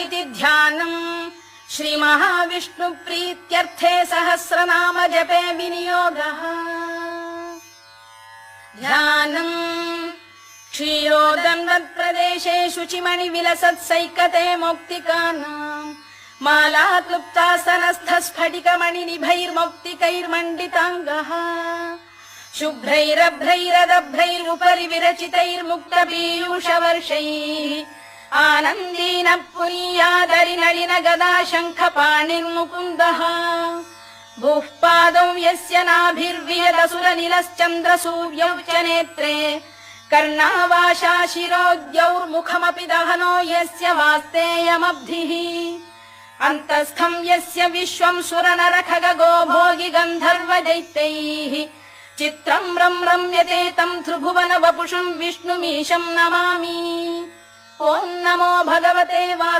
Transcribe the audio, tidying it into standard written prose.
इति ध्यानम् श्रीमहाविष्णु प्रीत्यर्थे सहस्रनाम जपे विनियोगः ध्यानम् क्षीरोदन्वत्प्रदेशे शुचिमणि विलसत्सैकते मौक्तिकानाम् माला क्लुप्तासनस्थ स्फटिकमणिनिभैर्मौक्तिकैर्मण्डिताङ्गः शुभ्रैरभ्रैरदभ्रैरुपरि विरचितैर्मुक्तपीयूषवर्षैः आनन्दीन पुनीयादरि नलिन गदा शङ्खपाणिर्मुकुन्दः भूः पादौ यस्य नाभिर्वियदसुरनिलश्चन्द्रसूर्यौ च नेत्रे कर्णावाशा शिरोद्यौर्मुखमपि दहनो यस्य वास्तेयमब्धिः अन्तस्थम् यस्य विश्वम् सुरनरखगो भोगि गन्धर्व दैत्यैः चित्रम् रम्यते तम् त्रिभुवन वपुषम् विष्णुमीशम् नमामि। ॐ नमो भगवते वासुदेवाय।